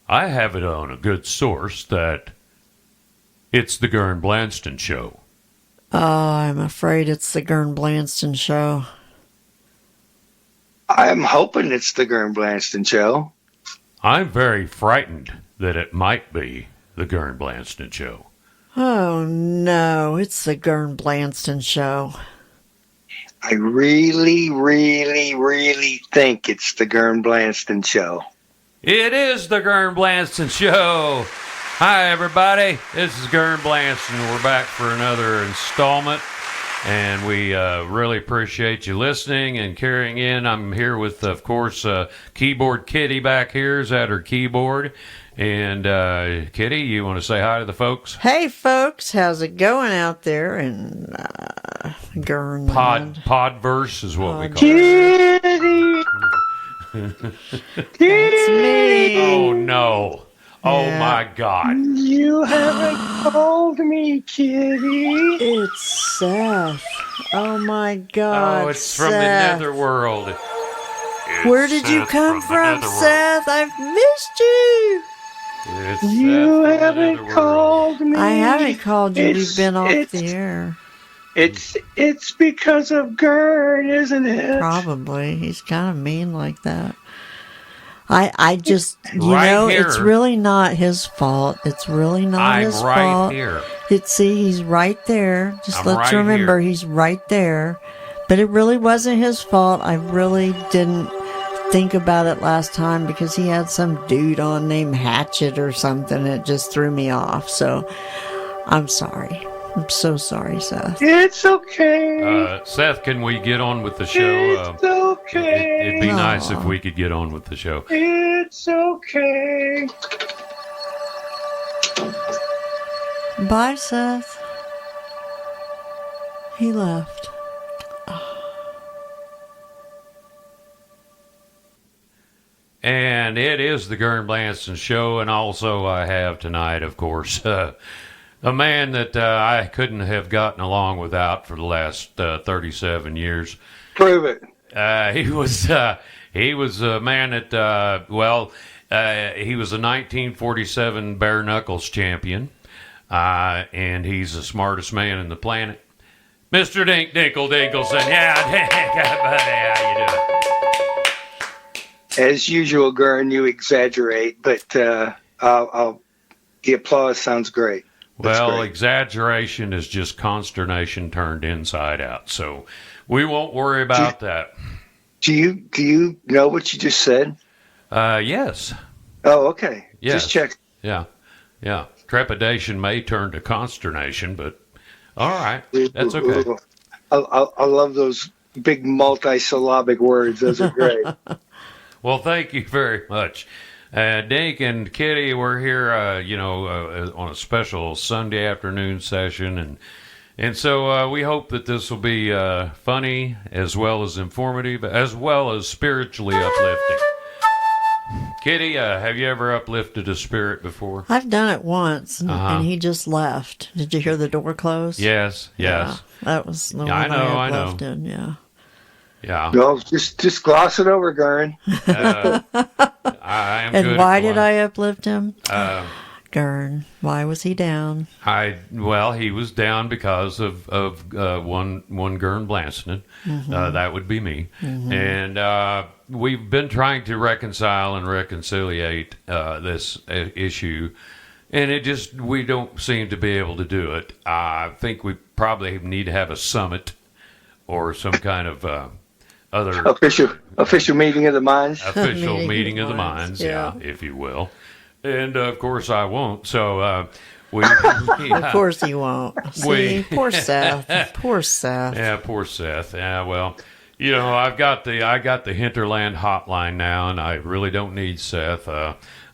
I have it on a good source that it's the Ghurn Blandston Show. I'm afraid it's the Ghurn Blandston Show. I'm hoping it's the Ghurn Blandston Show. I'm very frightened that it might be the Ghurn Blandston Show. Oh no, it's the Ghurn Blandston Show. I really, really, really think it's the Ghurn Blandston Show. It is the Ghurn Blandston Show. Hi, everybody. This is Ghurn Blandston. We're back for another installment, and we really appreciate you listening and carrying in. I'm here with, of course, Keyboard Kitty back here is at her keyboard. And, Kitty, you want to say hi to the folks? Hey, folks. How's it going out there in Ghurn? Podverse is what we call it. Kitty! It's me. Oh, no. Oh, Yeah. my God. You haven't called me, Kitty. It's Seth. Oh, my God. Oh, it's from the Seth. netherworld. Where did you come from, Seth? I've missed you. It's You Seth from the haven't netherworld. called me. I haven't called you. It's- We've been off it's- the air. It's because of Ghurn, isn't it? Probably. He's kind of mean like that. I just, Right here. it's really not his fault. It's really not I'm his right fault. here. See, he's right there. Just I'm let's right remember here. he's right there. But it really wasn't his fault. I really didn't think about it last time because he had some dude on named Hatchet or something. It just threw me off. So I'm sorry. I'm so sorry, Seth. It's okay. Seth, can we get on with the show? It's okay. It'd be nice if Aw. we could get on with the show. It's okay. Bye, Seth. He left. And it is the Ghurn Blandston Show, and also I have tonight, of course, a man that I couldn't have gotten along without for the last 37 years. Prove it. He was a man that he was a 1947 bare knuckles champion, and he's the smartest man in the planet, Mr. Dink Dinkle Dinkelson. Yeah, buddy, how you doing? As usual, Ghurn, you exaggerate, but the applause sounds great. That's Well, great. exaggeration is just consternation turned inside out, so we won't worry about that. Do you know what you just said? Yes. Oh, okay. Yes. Just check. Yeah. Trepidation may turn to consternation, but all right, that's okay. I love those big multi-syllabic words. Those are great. Well, thank you very much. Dink and Kitty, we're here, on a special Sunday afternoon session, and so we hope that this will be funny as well as informative, as well as spiritually uplifting. Kitty, have you ever uplifted a spirit before? I've done it once, and he just left. Did you hear the door close? Yes. Yeah, that was the one I know. I uplifted, yeah. Yeah. No, just gloss it over, Ghurn. I am And good why at did one. I uplift him? Uh, Ghurn. Why was he down? he was down because of one Ghurn Blandston. That would be me. And we've been trying to reconcile and reconciliate this issue, and we don't seem to be able to do it. I think we probably need to have a summit or some kind of other Official meeting of the minds. official meeting of the minds, yeah. if you will. And of course I won't. So we Of course he won't. See, poor Seth. Poor Seth. Yeah, poor Seth. Yeah, well, I got the Hinterland hotline now, and I really don't need Seth.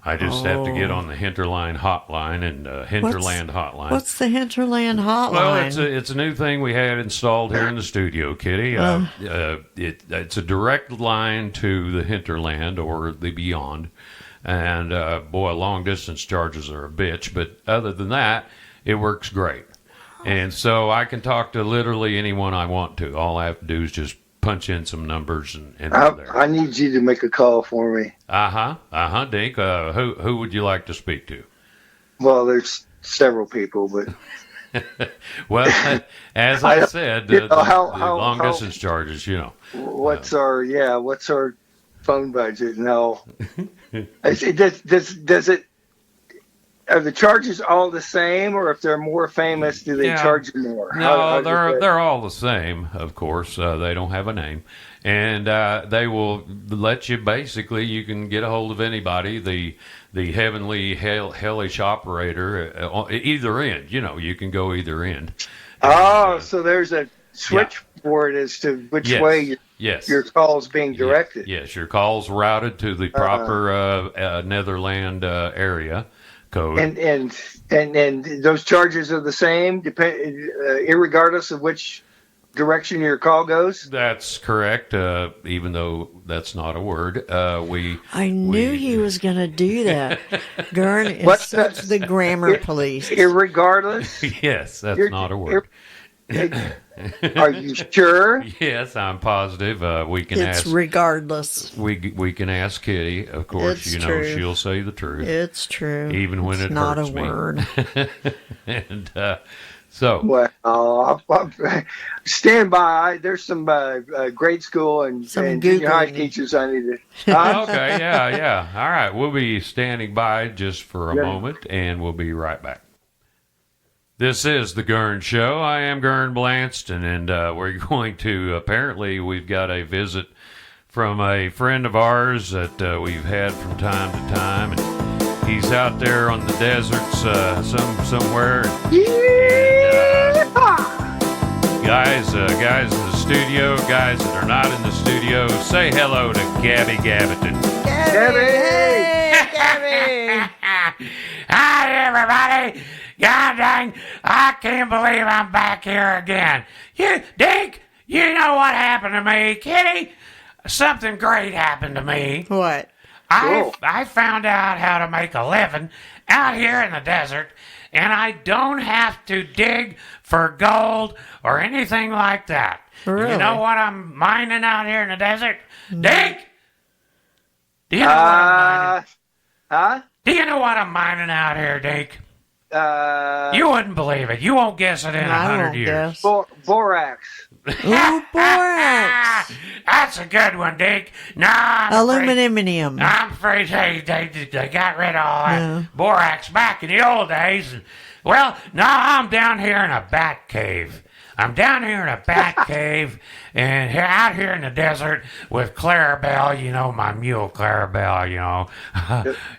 I just have to get on the Hinterland hotline and Hinterland hotline. What's the Hinterland hotline? Well, it's a new thing we had installed here in the studio, Kitty. It's a direct line to the Hinterland or the Beyond, and boy, long distance charges are a bitch. But other than that, it works great. And so I can talk to literally anyone I want to. All I have to do is just punch in some numbers and go there. I need you to make a call for me. Dink. Who would you like to speak to? Well, there's several people, but well, as I said, the long distance charges, what's our phone budget? No. Does it? Are the charges all the same, or if they're more famous, do they charge you more? No, they're all the same. Of course, they don't have a name, and they will let you. Basically, you can get a hold of anybody. The heavenly hellish operator, either end. You can go either end. So there's a switchboard as to which way your call's being directed. Yes, your call's routed to the proper Netherland area code. And those charges are the same, irregardless of which direction your call goes? That's correct, even though that's not a word. I knew he was going to do that. Ghurn is such the grammar police. Irregardless? Yes, that's not a word. Are you sure? Yes, I'm positive. We can ask. It's regardless. We can ask Kitty. Of course, it's true. She'll say the truth. It's true. Even when it's it not hurts a me. word. And so. Well, I'll stand by. There's some grade school and junior high teachers I need to. Okay, yeah. All right, we'll be standing by just for a moment, and we'll be right back. This is the Ghurn Show. I am Ghurn Blandston, and we're going to, apparently, we've got a visit from a friend of ours that we've had from time to time, and he's out there on the deserts somewhere. Guys in the studio, guys that are not in the studio, say hello to Gabby Gaviton. Gabby! Hey, Gabby! Hi, everybody! God dang, I can't believe I'm back here again. Dink, you know what happened to me, Kitty? Something great happened to me. What? I found out how to make a living out here in the desert, and I don't have to dig for gold or anything like that. Really? You know what I'm mining out here in the desert? Dink! Do you know what I'm mining? Huh? Do you know what I'm mining out here, Dink? You wouldn't believe it. You won't guess it in 100 years. Borax. Ooh, borax. That's a good one, Dink. Aluminum. I'm afraid they got rid of all that borax back in the old days. And, well, now I'm down here in a bat cave. I'm down here in a bat cave and out here in the desert with Clarabelle, my mule Clarabelle,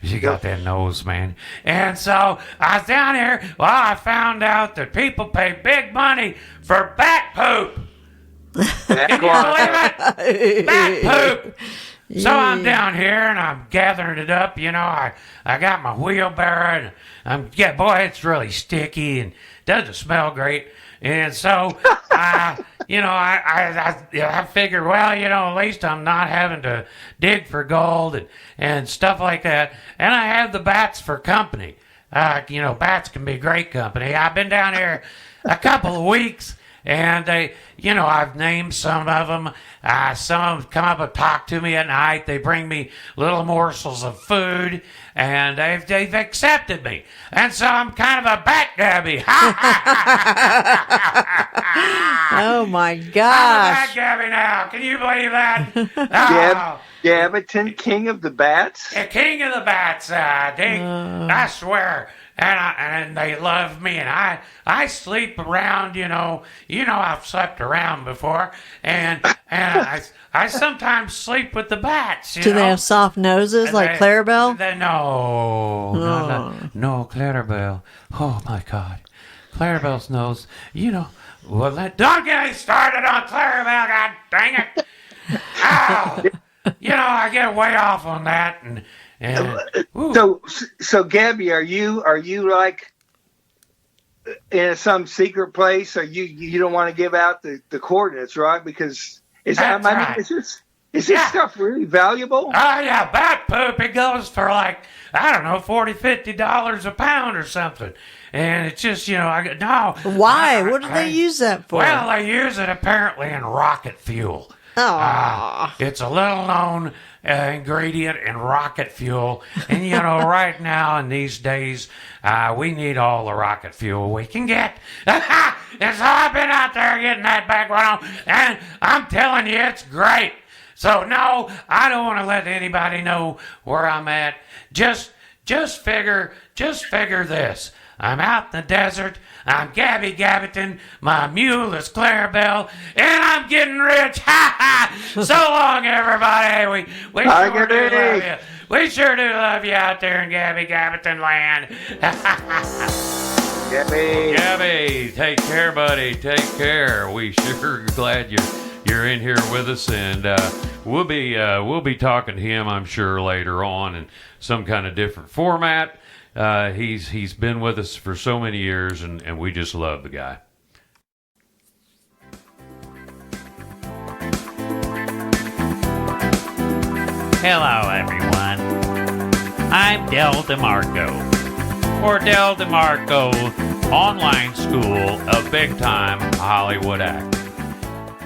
she got that nose, man. And so I was down here, I found out that people pay big money for bat poop. Can you believe it? Bat poop. So I'm down here and I'm gathering it up, I got my wheelbarrow and it's really sticky and doesn't smell great. And so, I figured, at least I'm not having to dig for gold and stuff like that. And I have the bats for company. Bats can be great company. I've been down here a couple of weeks, and they, I've named some of them. Some of them come up and talk to me at night. They bring me little morsels of food, and they've accepted me. And so I'm kind of a bat Gabby. Oh, my gosh. I'm a bat Gabby now. Can you believe that? Gaviton, king of the bats? The king of the bats, Dink. I swear. And they love me, and I sleep around, I've slept around before, and I sometimes sleep with the bats, Do they have soft noses like Clarabelle? No, Clarabelle. Oh, my God. Clarabelle's nose, well, don't get me started on Clarabelle, God dang it. Oh, I get way off on that, and so Gabby, are you like in some secret place? Or you don't want to give out the coordinates, right? Because is this stuff really valuable? Oh yeah, bat poop. It goes for like $40-$50 a pound or something. And it's just, Why? What do they use that for? Well, they use it apparently in rocket fuel. It's a little known ingredient in rocket fuel. And, you know, right now in these days, we need all the rocket fuel we can get. And so I've been out there getting that background, and I'm telling you, it's great. So, no, I don't want to let anybody know where I'm at. Just figure this. I'm out in the desert. I'm Gabby Gabbiton. My mule is Clarabelle, and I'm getting rich. Ha ha! So long, everybody. We sure do love you. We sure do love you out there in Gabby Gabbiton land. Gabby, take care, buddy. Take care. We sure glad you're in here with us, and we'll be talking to him, I'm sure, later on in some kind of different format. He's been with us for so many years, and we just love the guy. Hello, everyone. I'm Del DeMarco, for Del DeMarco Online School of Big Time Hollywood Acting.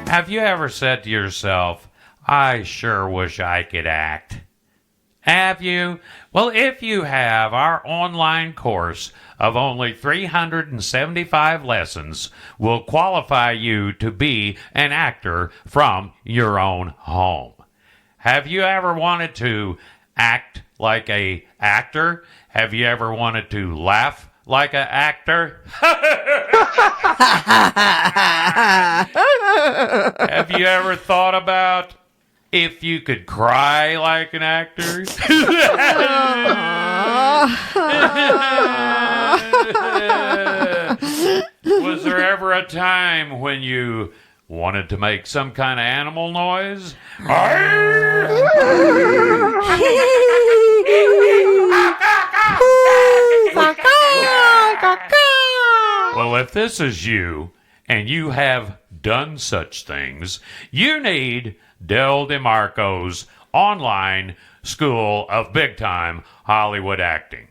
Have you ever said to yourself, I sure wish I could act? Have you? Well, if you have, our online course of only 375 lessons will qualify you to be an actor from your own home. Have you ever wanted to act like an actor? Have you ever wanted to laugh like an actor? Have you ever thought about if you could cry like an actor? Was there ever a time when you wanted to make some kind of animal noise? Well, if this is you, and you have done such things, you need Del DeMarco's online school of big-time Hollywood acting.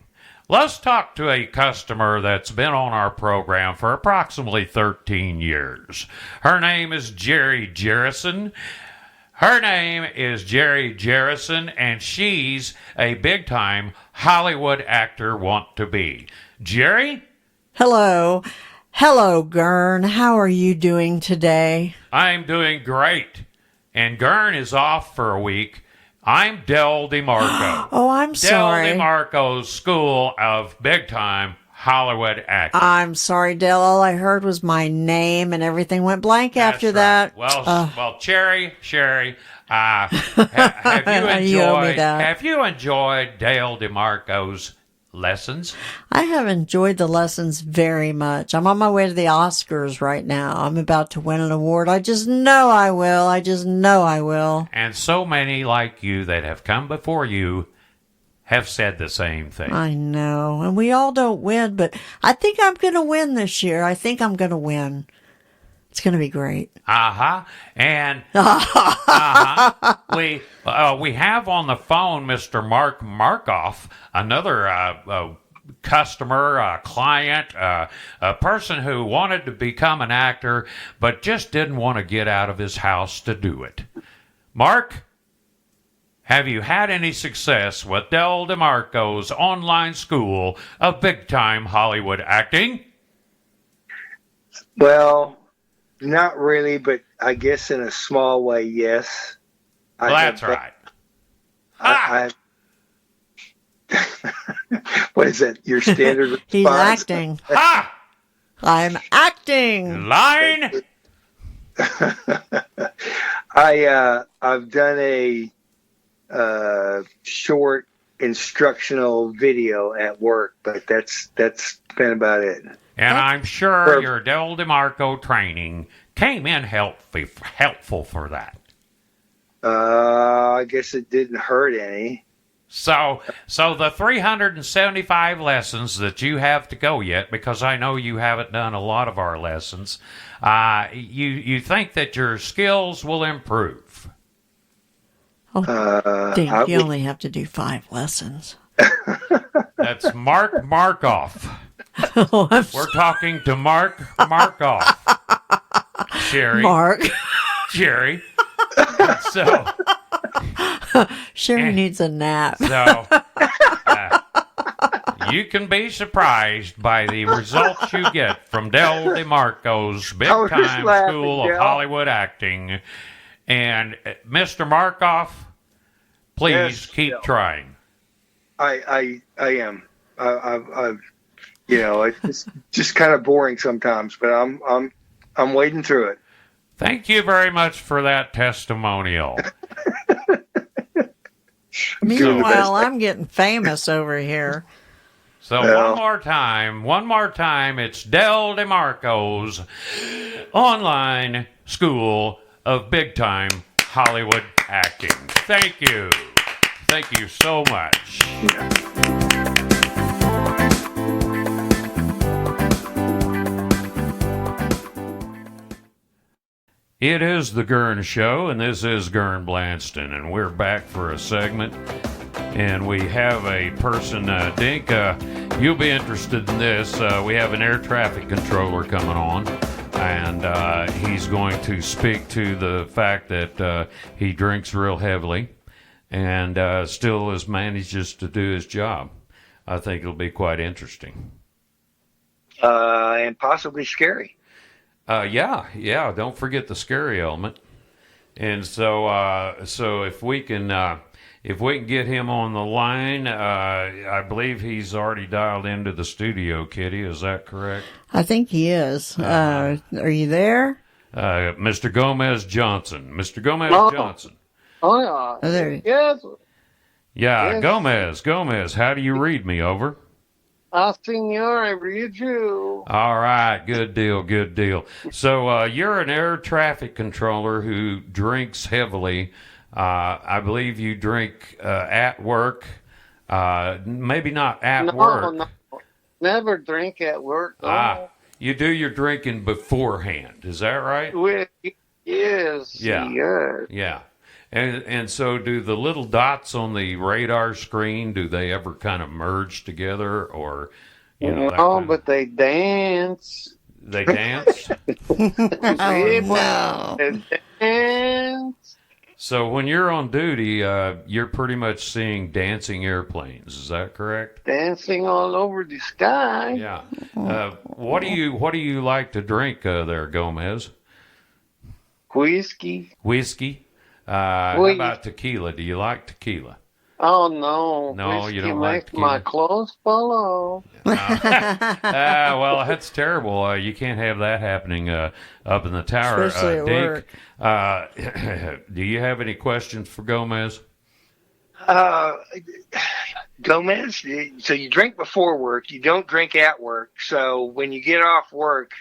Let's talk to a customer that's been on our program for approximately 13 years. Her name is Jerry Jerrison. And she's a big-time Hollywood actor want to be. Jerry? Hello, Ghurn. How are you doing today? I'm doing great. And Ghurn is off for a week. I'm Del DeMarco. Oh, I'm sorry. Del DeMarco's School of Big Time Hollywood Acting. I'm sorry, Del. All I heard was my name, and everything went blank after that. Well, Sherry, have you enjoyed Del DeMarco's lessons? I have enjoyed the lessons very much. I'm on my way to the Oscars right now. I'm about to win an award. I just know I will. And so many like you that have come before you have said the same thing. I know. And we all don't win, but I think I'm going to win this year. It's going to be great. And we have on the phone Mr. Mark Markoff, another customer, client, a person who wanted to become an actor but just didn't want to get out of his house to do it. Mark, have you had any success with Del DeMarco's online school of big-time Hollywood acting? Well, not really, but I guess in a small way, yes. That's right. What is that? Your standard response? He's acting. I'm acting. Line. I've done a short instructional video at work, but that's been about it. And I'm sure your Del DeMarco training came in helpful for that. I guess it didn't hurt any. So the 375 lessons that you have to go yet, because I know you haven't done a lot of our lessons, you think that your skills will improve? Dink, you only have to do 5 lessons. That's Mark Markoff. We're talking to Mark Markoff. Sherry. Mark. Jerry. So Sherry needs a nap. So you can be surprised by the results you get from Del DeMarco's Big I was just Time laughing, School of Del. Hollywood Acting. And Mr. Markoff, please Yes, keep Del. trying. I am. It's just kind of boring sometimes, but I'm wading through it. Thank you very much for that testimonial. Meanwhile, I'm getting famous over here. So Well. one more time, it's Del DeMarco's online school of big time Hollywood acting. Thank you. Thank you so much. It is the Ghurn Show, and this is Ghurn Blandston, and we're back for a segment. And we have a person, Dink, you'll be interested in this. We have an air traffic controller coming on, and he's going to speak to the fact that he drinks real heavily and still manages to do his job. I think it'll be quite interesting. And possibly scary. Yeah. Don't forget the scary element. And so if we can get him on the line, I believe he's already dialed into the studio, Kitty. Is that correct? I think he is. Are you there? Mr. Gomez Johnson. Mr. Gomez Johnson. Oh, yeah. Oh, there. Yes, Yeah, Yes. Gomez, how do you read me? Over. senor, I read you. All right, good deal. So you're an air traffic controller who drinks heavily. I believe you drink at work. Maybe not at work. No, never drink at work. No. You do your drinking beforehand. Is that right? Yes. Yeah. Yes. Yeah. And so do the little dots on the radar screen, do they ever kind of merge together, or that No, kind but they dance. they dance? Oh, no. They dance. So when you're on duty, you're pretty much seeing dancing airplanes. Is that correct? Dancing all over the sky. Yeah. What do you like to drink there, Gomez? Whiskey. Whiskey? How Well, about tequila? Do you like tequila? Oh, no. No, Whiskey you don't like makes tequila? my clothes fall off. Well, that's terrible. You can't have that happening up in the tower. Especially at Dink, do you have any questions for Gomez? Gomez, so you drink before work, you don't drink at work. So when you get off work,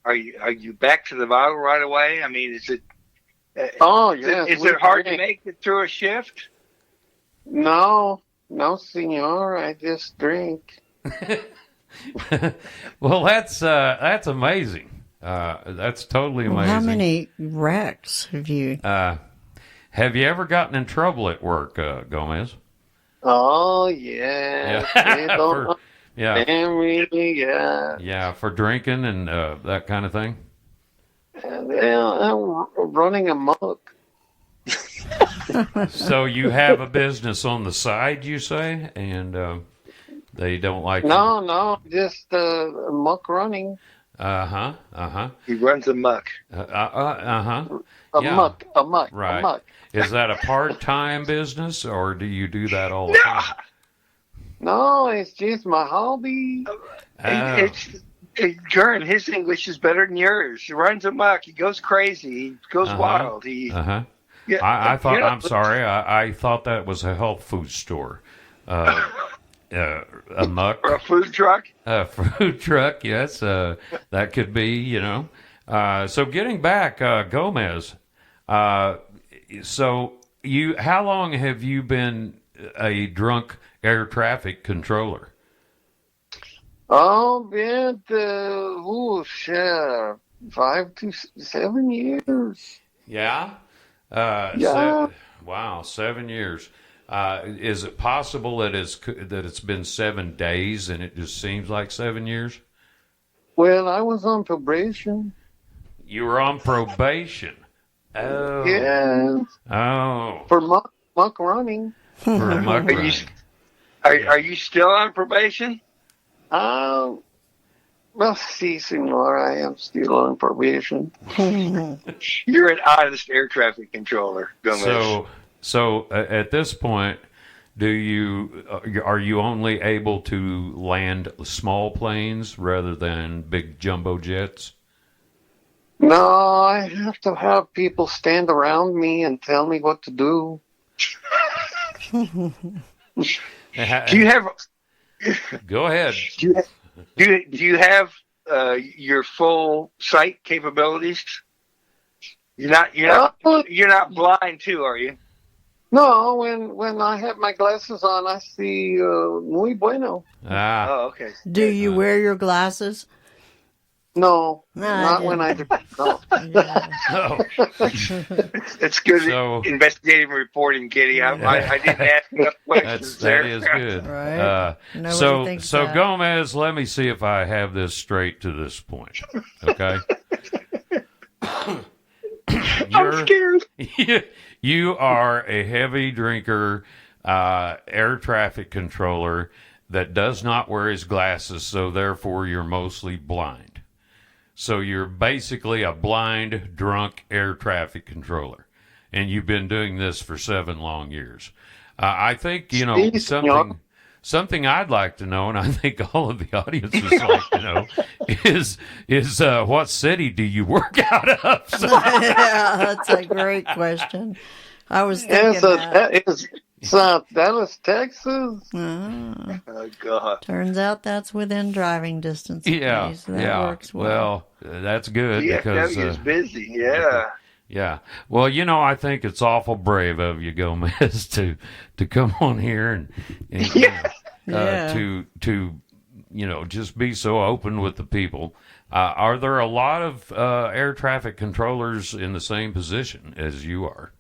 are you back to the bottle right away? I mean, is it? Oh, yes. Is we it hard to drink. make it through a shift? No, senor. I just drink. Well, that's amazing. That's totally amazing. How many wrecks have you? Have you ever gotten in trouble at work, Gomez? Oh, yeah. They don't Yeah, understand me, yeah. yeah, for drinking and that kind of thing. I'm running amok. So you have a business on the side, you say, and they don't like you. No, just muck running. He runs amok. Yeah. Amok. Right. Is that a part-time business, or do you do that all the time? No, it's just my hobby. Ghurn, his English is better than yours. He runs amok. He goes crazy. He goes wild. I thought. I'm sorry. I thought that was a health food store. Amok. Or a food truck. A food truck. Yes. That could be. So getting back, Gomez. So how long have you been a drunk air traffic controller? Oh, been 5 to 7 years. Yeah. Yeah. Wow, 7 years. Is it possible that it's been 7 days and it just seems like 7 years? Well, I was on probation. You were on probation. Oh. Yeah, Oh. for muck running. For muck Are you, running. are you still on probation? Well, see, senor, I am still on probation. You're an honest air traffic controller, Gomez. So at this point, are you only able to land small planes rather than big jumbo jets? No, I have to have people stand around me and tell me what to do. Do you have Go ahead. do you have your full sight capabilities? You're not blind too, are you? No, when I have my glasses on, I see muy bueno. Ah. Oh, okay. Do you wear your glasses? No, No, I not when I didn't. no. Yeah. Oh. It's good So- investigative reporting, Kitty. I didn't ask enough questions That there. is good. Right. Nobody So thinks so that. Gomez, let me see if I have this straight to this point. Okay. I'm scared. You are a heavy drinker, air traffic controller that does not wear his glasses, so therefore you're mostly blind. So you're basically a blind, drunk air traffic controller. And you've been doing this for 7 long years. I think, something I'd like to know, and I think all of the audience would like to know, is what city do you work out of? So, Yeah, that's a great question. I was thinking Yes, that. that is South Dallas, Texas. Ah, Oh God. turns out that's within driving distance. of yeah, me, so that yeah. works well. That's good because DFW is busy. Yeah. yeah. Well, I think it's awful brave of you, Gomez, to come on here and Yeah. Yeah. to just be so open with the people. Are there a lot of air traffic controllers in the same position as you are?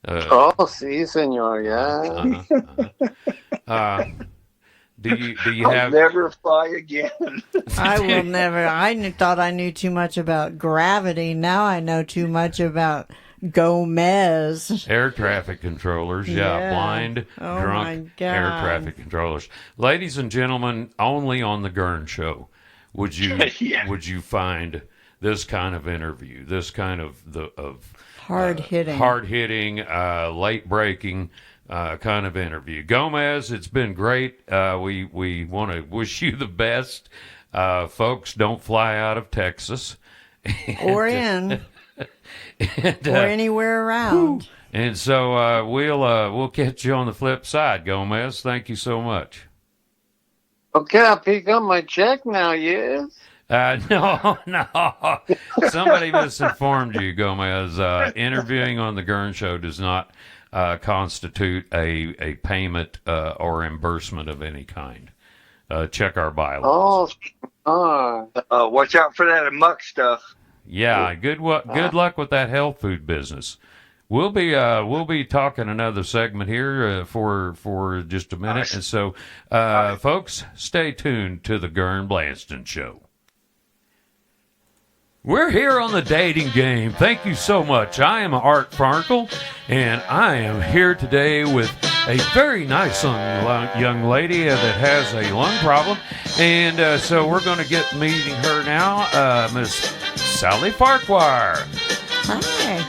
Oh, sí, señor, yeah. Do you I'll have? never fly again. I will never. Thought I knew too much about gravity. Now I know too much about Gomez. Air traffic controllers, Yeah. blind, Oh, my drunk God. air traffic controllers. Ladies and gentlemen, only on the Ghurn Show would you Yeah. would you find this kind of interview, this kind of Hard hitting. late breaking kind of interview. Gomez, it's been great. We want to wish you the best. Folks, don't fly out of Texas. or in. And, Or anywhere around. And so we'll catch you on the flip side, Gomez. Thank you so much. Okay, I'll pick up my check now, yes? No. Somebody misinformed you, Gomez. Interviewing on the Ghurn Show does not constitute a payment or reimbursement of any kind. Check our bylaws. Oh, Watch out for that amok stuff. Yeah, good luck with that health food business. We'll be talking another segment here for just a minute, and so folks, stay tuned to the Ghurn Blandston Show. We're here on the dating game. Thank you so much. I am Art Farkle, and I am here today with a very nice young lady that has a lung problem, and so we're going to get meeting her now, Miss Sally Farquhar. Hi.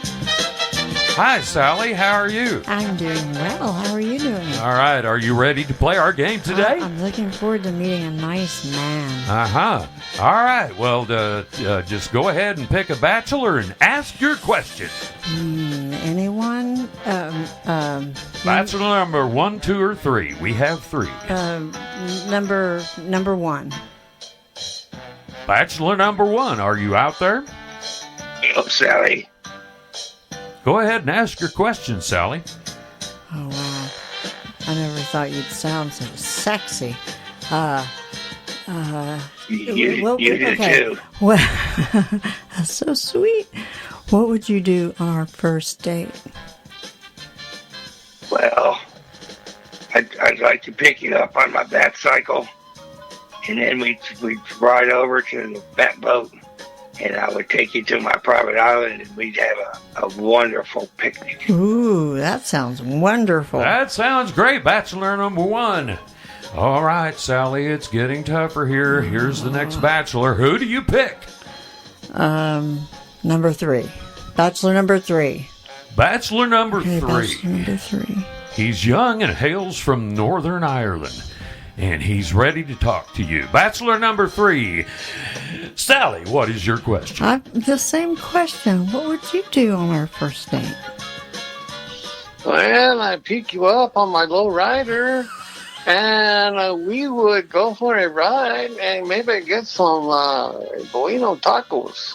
Hi, Sally. How are you? I'm doing well. How are you doing? All right. Are you ready to play our game today? I'm looking forward to meeting a nice man. Uh-huh. All right. Well, just go ahead and pick a bachelor and ask your question. Anyone? Bachelor number 1, 2, or 3. We have 3. Number 1. Bachelor number 1. Are you out there? Oh, Sally. Go ahead and ask your question, Sally. Oh, wow. I never thought you'd sound so sexy. You do too. Well, that's so sweet. What would you do on our first date? Well, I'd like to pick you up on my bat cycle, and then we'd ride over to the bat boat, and I would take you to my private island, and we'd have a wonderful picnic. Ooh, that sounds wonderful. That sounds great, Bachelor number 1. All right, Sally, it's getting tougher here. Here's the next bachelor. Who do you pick? Number 3. Bachelor number 3. Bachelor number Okay, 3. Bachelor number 3. He's young and hails from Northern Ireland, and he's ready to talk to you. Bachelor number 3. Sally, what is your question? The same question. What would you do on our first date? Well, I pick you up on my low rider, and we would go for a ride and maybe get some bueno tacos.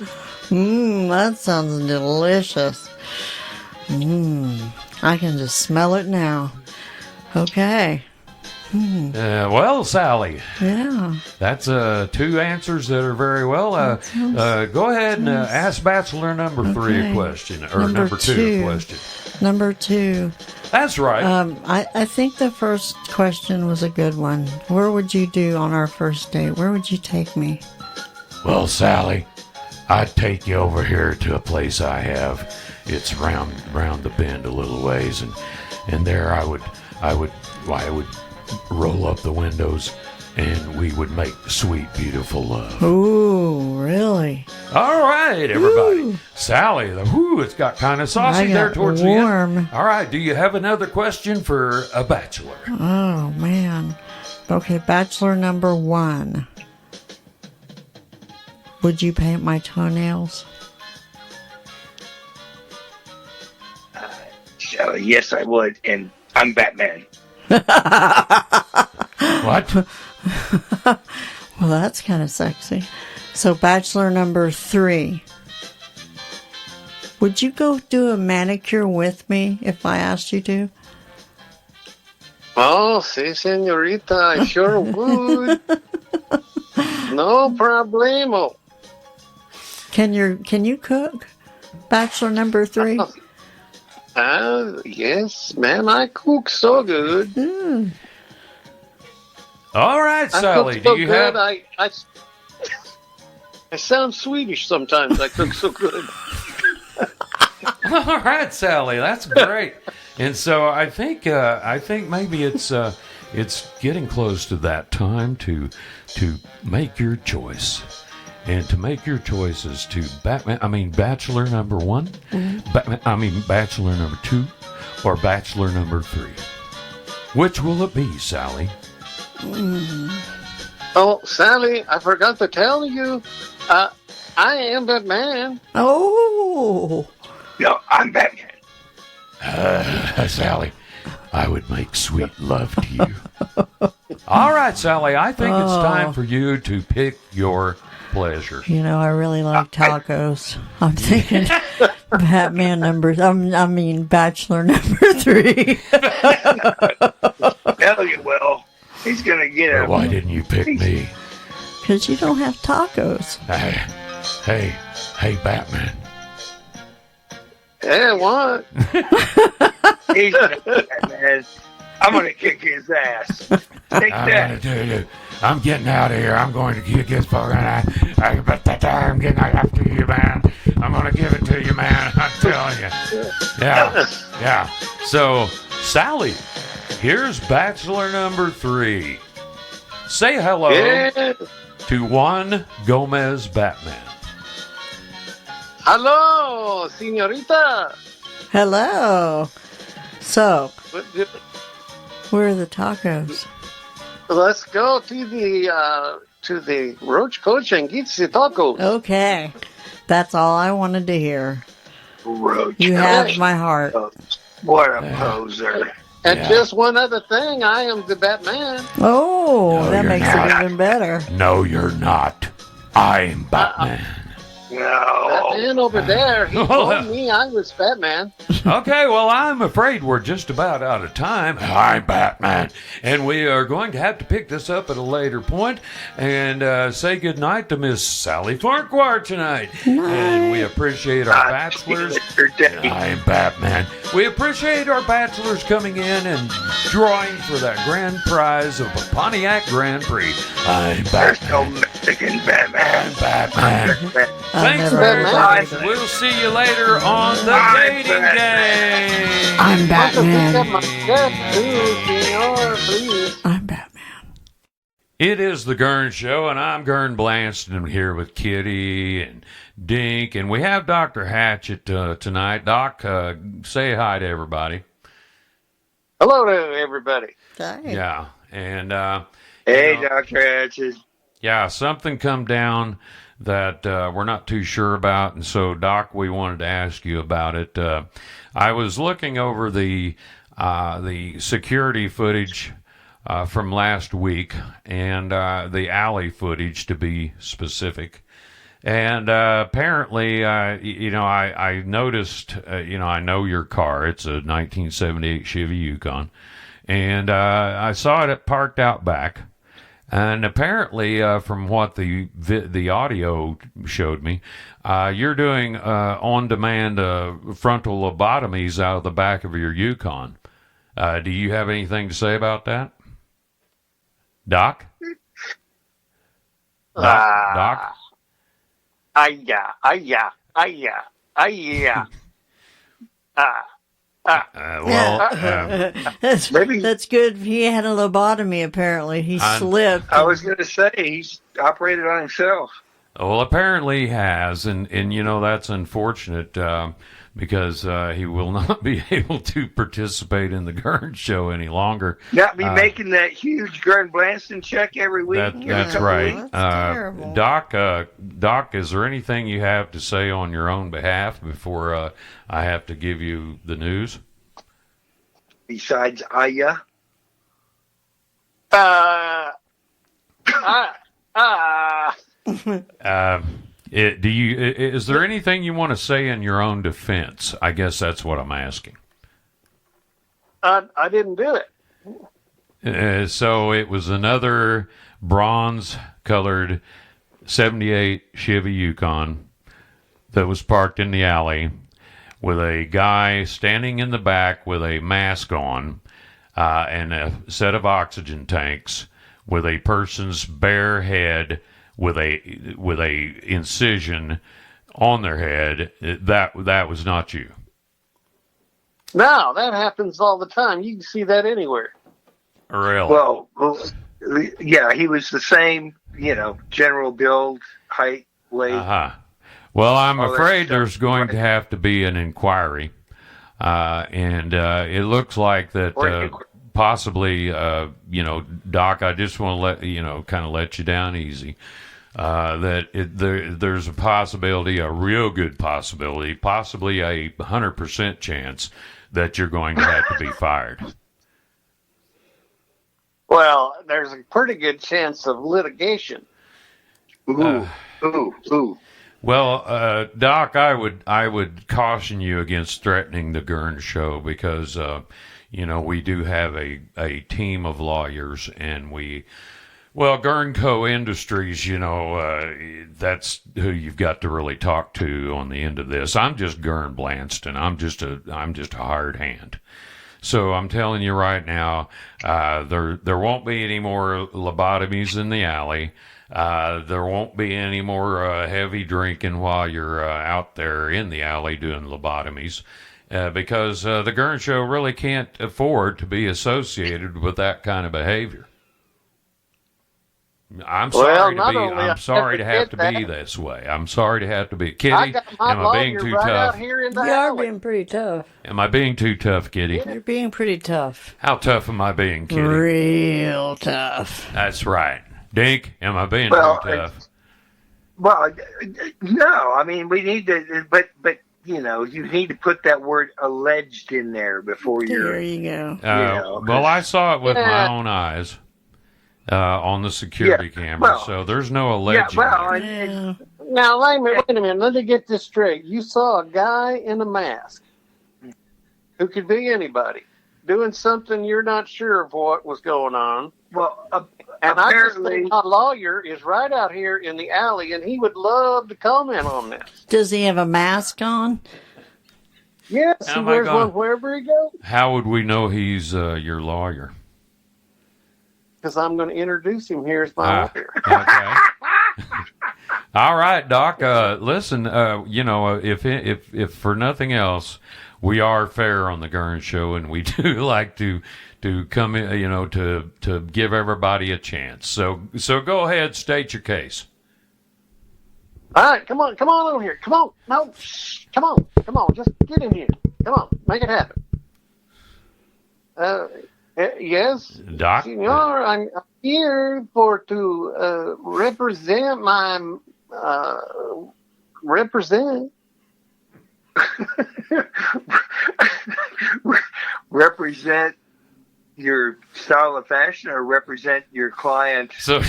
That sounds delicious. I can just smell it now. Okay. Well, Sally, Yeah. that's 2 answers that are very well. Go ahead and ask Bachelor number 3 a Okay. question, or number 2 a question. Number 2. That's right. I think the first question was a good one. Where would you do on our first date? Where would you take me? Well, Sally, I'd take you over here to a place I have. It's round the bend a little ways, and there I would roll up the windows, and we would make sweet, beautiful love. Ooh, really? All right, everybody. Sally, it's got kind of saucy I got there towards the warm. end. All right, do you have another question for a bachelor? Oh, man. Okay, Bachelor number 1. Would you paint my toenails? So, yes, I would, and I'm Batman. What? Well, that's kind of sexy. So, Bachelor number 3. Would you go do a manicure with me if I asked you to? Oh, sí, señorita, I sure would. No problemo. Can you cook? Bachelor number 3. Yes, man, I cook so good. All right, I Sally, cook so do you good, have... I sound Swedish sometimes. I cook so good. All right, Sally, that's great. And so I think maybe it's getting close to that time to make your choice. And to make your choices to Bachelor number 1, Bachelor number 2, or Bachelor number 3. Which will it be, Sally? Oh, Sally, I forgot to tell you. I am Batman. Oh. No, I'm Batman. Sally, I would make sweet love to you. All right, Sally, I think it's time for you to pick your pleasure. You know, I really like tacos. I'm thinking Bachelor number 3. Hell you will. He's going to get Well, it. why didn't you pick me? Because you don't have tacos. Hey, Batman. Yeah, what? He's Batman. I'm going to kick his ass. Take that. I'm getting out of here. I'm going to kick his fucking ass. I'm getting after you, man. I'm going to give it to you, man. I'm telling you. Yeah. So, Sally, here's Bachelor number 3. Say hello Yeah. to Juan Gomez Batman. Hello, señorita. Hello. So, where are the tacos? Let's go to the Roach Coach and get the tacos. Okay. That's all I wanted to hear. Roach. You have my heart. What a poser. And just one other thing, I am the Batman. Oh, No, that you're makes not. it even better. No, you're not. I'm Batman. No. Batman over there, he told me I was Batman. Okay, well, I'm afraid we're just about out of time. I'm Batman. And we are going to have to pick this up at a later point and say goodnight to Miss Sally Farquhar tonight. And we appreciate our bachelors. I'm Batman. We appreciate our bachelors coming in and drawing for that grand prize of the Pontiac Grand Prix. I'm There's no Batman. Mexican Batman. I'm Batman. Thanks never very heard much. that either. We'll see you later on the dating game. I'm Batman. Please. I'm Batman. It is the Ghurn Show, and I'm Ghurn Blandston. I'm here with Kitty and Dink, and we have Dr. Hatchet tonight. Doc, say hi to everybody. Hello to everybody. Hi. Yeah, and Hey, you know, Dr. Hatches. yeah, something come down that we're not too sure about, and so Doc, we wanted to ask you about it. I was looking over the security footage from last week, and the alley footage, to be specific. And apparently, I noticed, I know your car. It's a 1978 Chevy Yukon. And I saw it parked out back. And apparently, from what the audio showed me, you're doing on-demand frontal lobotomies out of the back of your Yukon. Do you have anything to say about that? Doc? Doc? Yeah. That's good. He had a lobotomy, apparently. He slipped. I was going to say, he's operated on himself. Well, apparently he has, and that's unfortunate because he will not be able to participate in the Ghurn Show any longer. Not be making that huge Ghurn Blandston check every week. That's right. That's terrible. Doc, is there anything you have to say on your own behalf before I have to give you the news? Besides Aya. Is there anything you want to say in your own defense? I guess that's what I'm asking. I didn't do it. So it was another bronze-colored 78 Chevy Yukon that was parked in the alley with a guy standing in the back with a mask on and a set of oxygen tanks with a person's bare head with a incision on their head. That was not you. No, that happens all the time. You can see that anywhere. Really? Well, yeah, he was the same, general build, height, weight. Uh-huh. Well, I'm All that afraid stuff. there's going to have to be an inquiry. And it looks like that possibly, Doc, I just want to let you down easy. There's a possibility, a real good possibility, possibly a 100% chance that you're going to have to be fired. Well, there's a pretty good chance of litigation. Ooh. Well, Doc, I would caution you against threatening the Ghurn Show because, we do have a team of lawyers, and Ghurn Co. Industries, that's who you've got to really talk to on the end of this. I'm just Ghurn Blandston. I'm just a hired hand. So I'm telling you right now, there won't be any more lobotomies in the alley. There won't be any more heavy drinking while you're out there in the alley doing lobotomies, because the Ghurn Show really can't afford to be associated with that kind of behavior. I'm sorry to have to be this way. I'm sorry to have to be. Kitty, I got my am I being lawyer too right tough? out here in the You are alley. being pretty tough. Am I being too tough, Kitty? You're being pretty tough. How tough am I being, Kitty? Real tough. That's right. Dink, am I being Well, too tough? Well, no. I mean, we need to, but you need to put that word alleged in there before There you're. you go. Well, I saw it with my own eyes on the security camera, so there's no alleging. Yeah. Now, wait a minute. Let me get this straight. You saw a guy in a mask who could be anybody doing something you're not sure of what was going on. Well, And I just apparently, think my lawyer is right out here in the alley, and he would love to comment on this. Does he have a mask on? Yes, Oh he my wears God. one wherever he goes. How would we know he's your lawyer? Because I'm going to introduce him here as my lawyer. Okay. All right, Doc. Listen, if for nothing else, we are fair on the Ghurn Show, and we do like to come in, to give everybody a chance. So go ahead, state your case. All right, come on over here. Come on, no, shh, come on, just get in here. Come on, make it happen. Yes, Doc. Senor, I'm here to represent my represent. Represent your style of fashion, or represent your client? So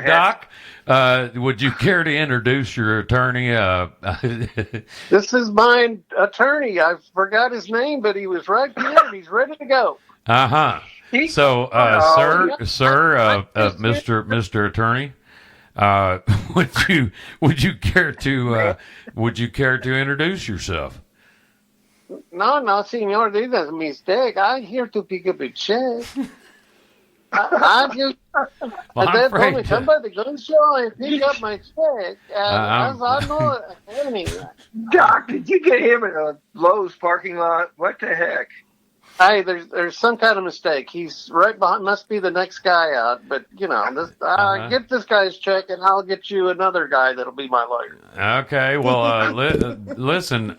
Doc, would you care to introduce your attorney? This is my attorney. I forgot his name, but he was right here. And he's ready to go. Uh-huh. So, Mr. Attorney, would you care to introduce yourself? No, senor, this is a mistake. I'm here to pick up a check. I just I'm afraid told me come by the gun show and pick up my check. As I know, Doc, did you get him in a Lowe's parking lot? What the heck? Hey, there's some kind of mistake. He's right behind. Must be the next guy out. But get this guy's check, and I'll get you another guy that'll be my lawyer. Okay. Well, listen.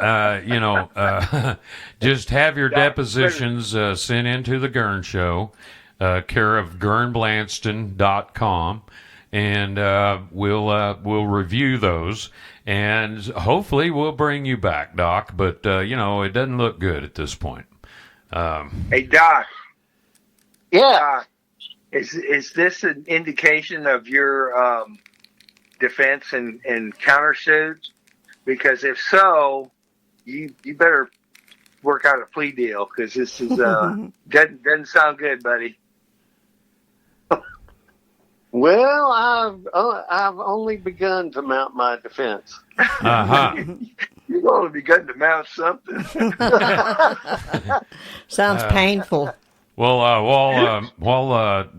Just have your depositions sent into the Ghurn Show, care of GhurnBlandston.com, and we'll review those, and hopefully we'll bring you back, Doc. But it doesn't look good at this point. Hey, Doc. Yeah. Is this an indication of your defense and countersuit? Because if so, you better work out a plea deal, because this is doesn't sound good, buddy. Well, I've only begun to mount my defense. Uh-huh. You've only begun to mount something. Sounds painful. Well, while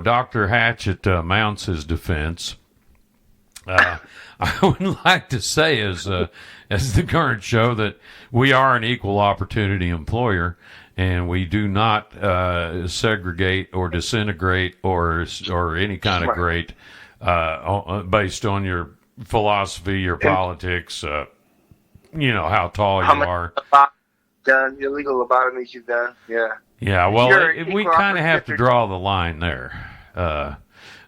Dr. Hatchett mounts his defense, I would like to say, as the Ghurn Show, that we are an equal opportunity employer, and we do not segregate or disintegrate or any kind of grade based on your philosophy, your politics, how tall you are. Done illegal lobotomies you've done, yeah. Yeah, well, we kind of have to draw the line there.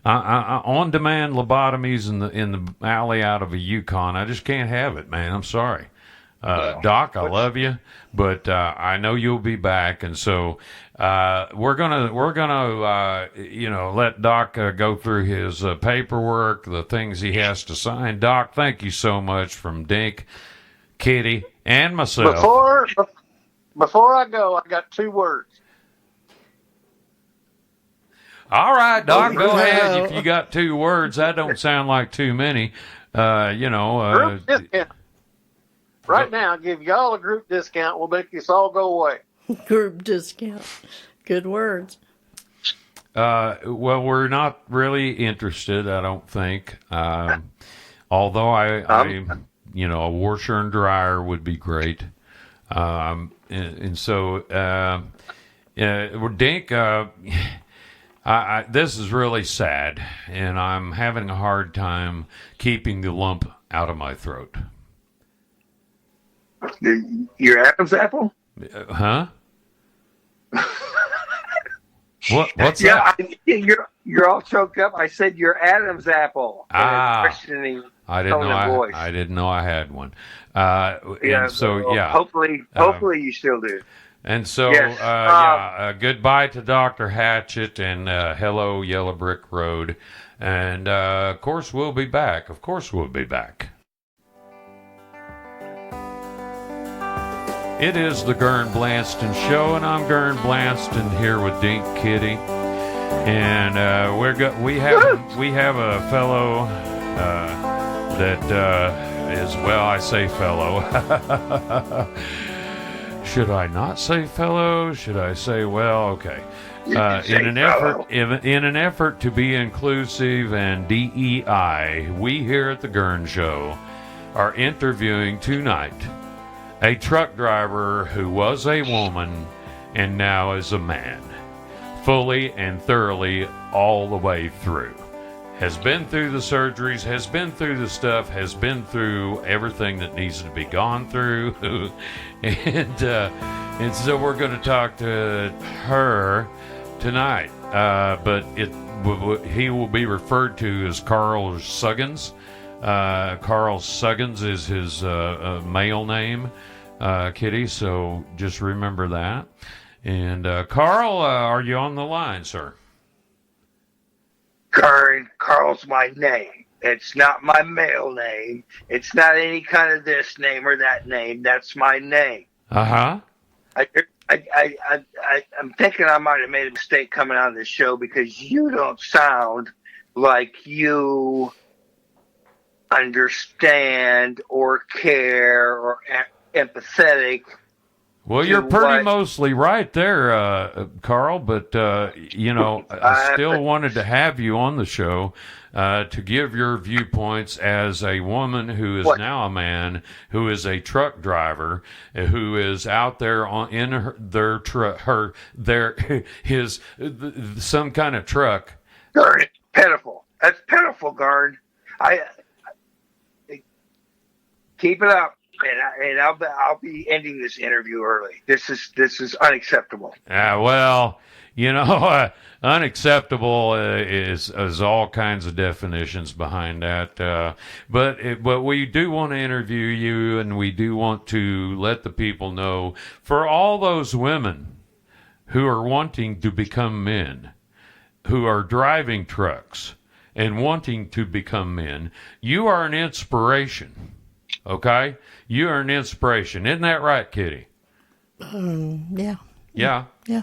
On-demand lobotomies in the alley out of a Yukon, I just can't have it, man. I'm sorry. Doc, I love you, but I know you'll be back, and so we're gonna let Doc go through his paperwork, the things he has to sign. Doc, thank you so much from Dink, Kitty, and myself. Before I go, I got 2 words. All right, Doc, go ahead. If you got 2 words, that don't sound like too many. Group discount. Right now, give y'all a group discount. We'll make this all go away. Group discount. Good words. Well, we're not really interested, I don't think. Although I a washer and dryer would be great. And so, Dink, this is really sad, and I'm having a hard time keeping the lump out of my throat. Your Adam's apple? Huh? What's that? You're all choked up. I said your Adam's apple. Questioning. I didn't know I had one. Hopefully you still do. And so, yes. Goodbye to Dr. Hatchett, and hello, Yellow Brick Road. And, of course, we'll be back. It is the Ghurn Blandston Show, and I'm Ghurn Blandston here with Dink Kitty. And we have a fellow that is, well, I say fellow. Should I not say fellow? Should I say, well, okay. In an effort to be inclusive and DEI, we here at the Ghurn Show are interviewing tonight a truck driver who was a woman and now is a man, fully and thoroughly all the way through. Has been through the surgeries, has been through the stuff, has been through everything that needs to be gone through. and so we're going to talk to her tonight. But he will be referred to as Carl Suggins. Carl Suggins is his male name, Kitty, so just remember that. And Carl, are you on the line, sir? Carl's my name. It's not my male name. It's not any kind of this name or that name. That's my name. Uh-huh. I'm thinking I might have made a mistake coming on this show because you don't sound like you understand or care or empathetic. Well, you're pretty mostly right there, Carl, but, I still wanted to have you on the show to give your viewpoints as a woman who is now a man, who is a truck driver, who is out there some kind of truck. Garn, it's pitiful. That's pitiful, Garn. Keep it up. And I'll be ending this interview early. This is unacceptable. Unacceptable is all kinds of definitions behind that. But we do want to interview you, and we do want to let the people know, for all those women who are wanting to become men, who are driving trucks and wanting to become men, you are an inspiration. Okay? You are an inspiration. Isn't that right, Kitty? Yeah. Yeah. Yeah.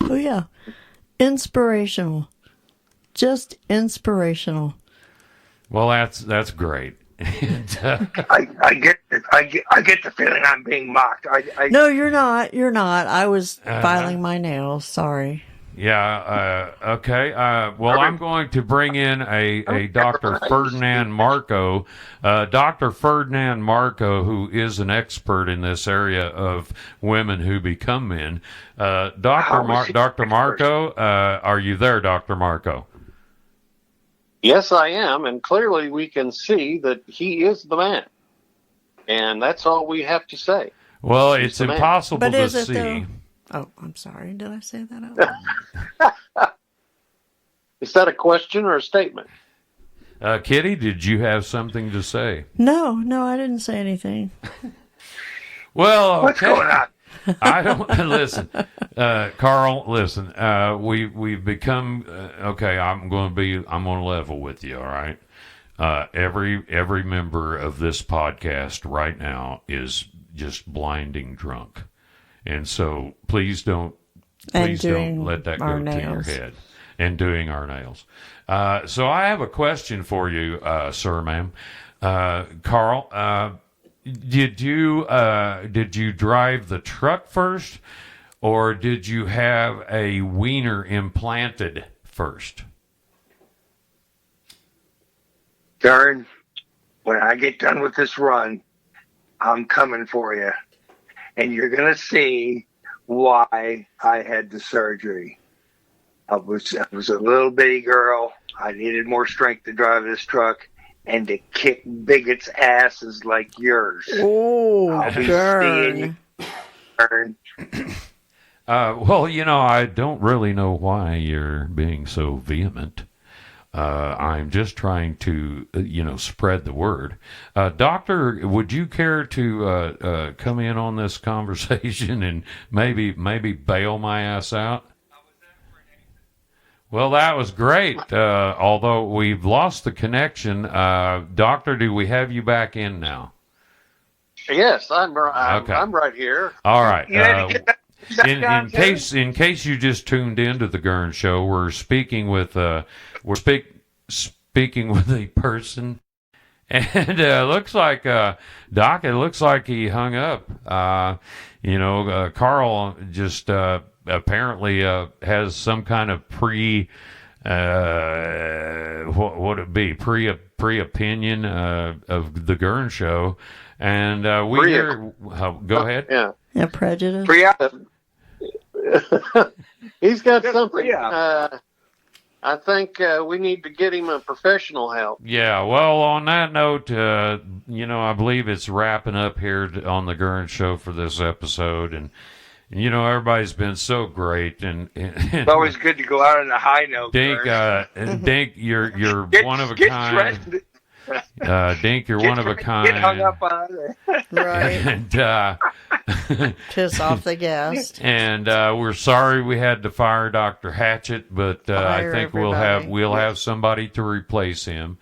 Oh, yeah. Inspirational. Just inspirational. Well, that's great. And, I get the feeling I'm being mocked. No, you're not. You're not. I was filing my nails. Sorry. Yeah, okay. Well, I'm going to bring in a Dr. Ferdinand Marco. Dr. Ferdinand Marco, who is an expert in this area of women who become men. Dr. Marco, are you there, Dr. Marco? Yes, I am, and clearly we can see that he is the man. And that's all we have to say. Well, it's impossible to see. Though? Oh, I'm sorry. Did I say that out loud? Is that a question or a statement? Kitty, did you have something to say? No, I didn't say anything. Well, okay. What's going on? I don't listen, Carl. Listen, we've become okay. I'm going to level with you. All right. Every member of this podcast right now is just blinding drunk. And so please don't let that go to your head. And doing our nails. So I have a question for you, sir, ma'am. Carl, did you drive the truck first, or did you have a wiener implanted first? Darn, when I get done with this run, I'm coming for you. And you're going to see why I had the surgery. I was a little bitty girl. I needed more strength to drive this truck and to kick bigots' asses like yours. Oh, I'll be seeing you. Ghurn. Well, I don't really know why you're being so vehement. I'm just trying to, spread the word. Doctor, would you care to come in on this conversation and maybe bail my ass out? Well, that was great. Although we've lost the connection, Doctor, do we have you back in now? Yes, I'm right here. All right. In case you just tuned into the Ghurn Show, we're speaking with speaking with a person, and looks like Doc. It looks like he hung up. Carl just apparently has some kind of what would it be? Pre opinion of the Ghurn Show, and we hear. Go ahead. Yeah. Yeah, prejudice. He's got something. I think we need to get him a professional help. Yeah, well, on that note, I believe it's wrapping up here on the Ghurn Show for this episode, and everybody's been so great, and It's always good to go out on a high note. Dink, Dink, you're one of a kind. Dink, you're one of a kind. Get hung up on it. Right. And Piss off the guest. and we're sorry we had to fire Dr. Hatchet, but I Fire think everybody. we'll have somebody to replace him.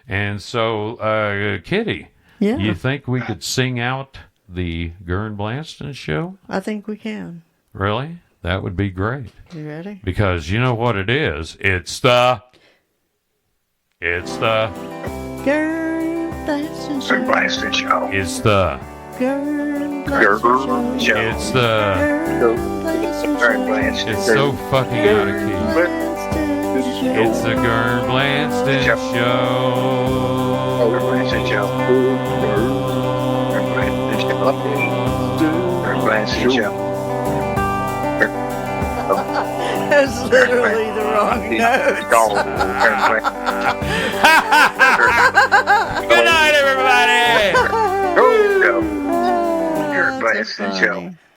And so, Kitty, Yeah. you think we could sing out the Ghurn Blandston Show? I think we can. Really? That would be great. You ready? Because you know what it is? It's the Ghurn Blandston Show. Blasted show. it's the Ghurn Ghurn Blandston Show. Show. it's the Ghurn Blandston Ghurn Show. Blandston it's Show. so fucking out of key. Blandston Show. It's the Ghurn Blandston Show. Show. Ghurn Blandston Show. Ghurn Blandston Show. Ghurn Blandston Show. That's literally the wrong note. Good night, everybody. Ghurn Blandston Show. Funny.